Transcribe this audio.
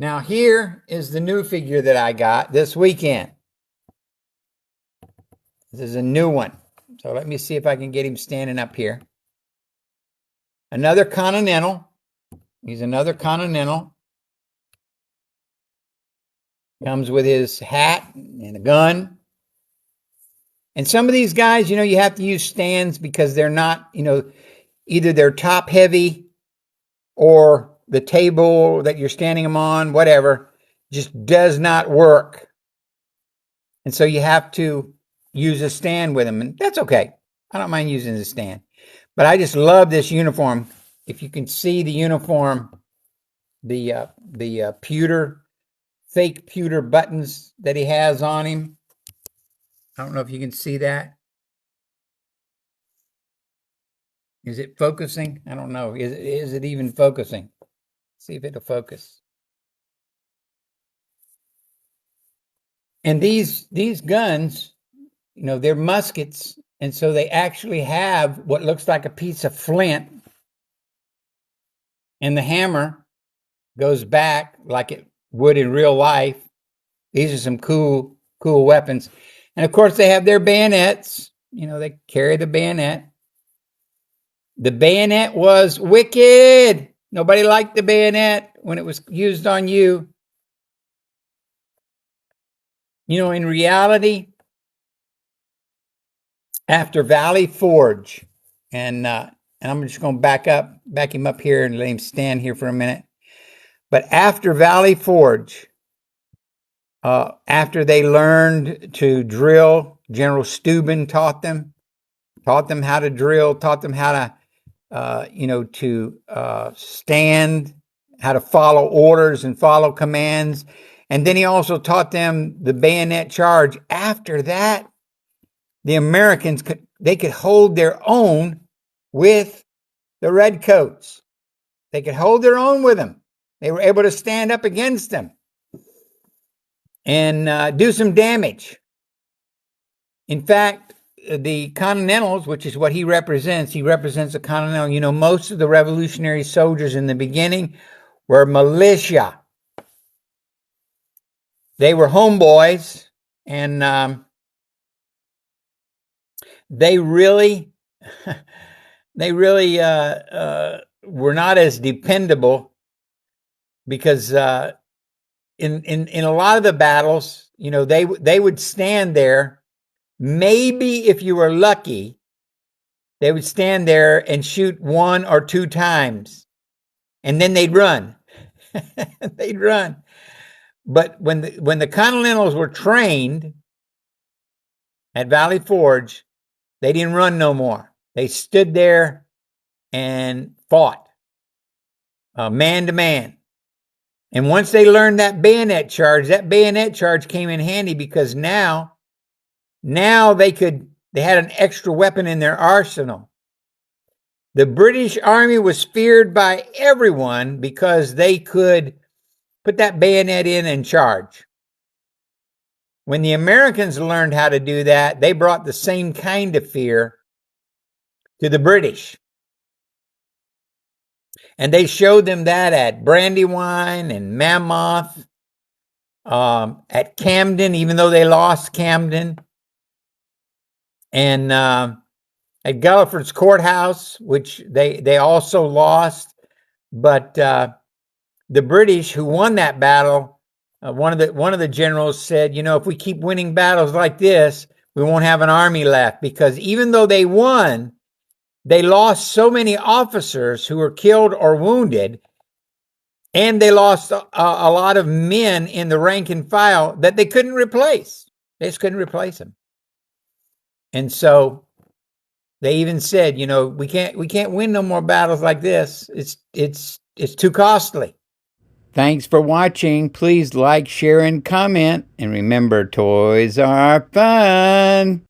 Now here is the new figure that I got this weekend. This is a new one. So let me see if I can get him standing up here. Another Continental. He's another Continental. Comes with his hat and a gun. And some of these guys, you have to use stands because they're not, either they're top heavy or the table that you're standing them on, whatever, just does not work. And so you have to use a stand with them. And that's okay. I don't mind using the stand. But I just love this uniform. If you can see the uniform, the pewter, fake pewter buttons that he has on him. I don't know if you can see that. Is it focusing? I don't know. Is it even focusing? See if it'll focus. And these guns, they're muskets, and so they actually have what looks like a piece of flint, and the hammer goes back like it would in real life. These are some cool weapons. And of course, they have their bayonets. They carry the bayonet. The bayonet was wicked. Nobody liked the bayonet when it was used on you. In reality, after Valley Forge, and I'm just going to back him up here and let him stand here for a minute. But after Valley Forge, after they learned to drill, General Steuben taught them how to drill, taught them how to, to stand, how to follow orders and follow commands. And then he also taught them the bayonet charge. After that, the Americans could hold their own with the redcoats. They could hold their own with them. They were able to stand up against them and do some damage. In fact, the Continentals, which is what he represents a Continental. Most of the revolutionary soldiers in the beginning were militia. They were homeboys, and they really were not as dependable because in a lot of the battles, they would stand there. Maybe if you were lucky, they would stand there and shoot one or two times, and then they'd run. They'd run. But when the Continentals were trained at Valley Forge, they didn't run no more. They stood there and fought, man to man. And once they learned that bayonet charge came in handy because now they had an extra weapon in their arsenal. The British Army was feared by everyone because they could put that bayonet in and charge. When the Americans learned how to do that, they brought the same kind of fear to the British. And they showed them that at Brandywine and Mammoth, at Camden, even though they lost Camden, and at Gulliford's Courthouse, which they also lost. But the British, who won that battle, one of the generals said, if we keep winning battles like this, we won't have an army left, because even though they won, they lost so many officers who were killed or wounded, and they lost a lot of men in the rank and file that they couldn't replace. They just couldn't replace them. And so they even said, we can't win no more battles like this. It's too costly. Thanks for watching. Please like, share, and comment. And remember, toys are fun.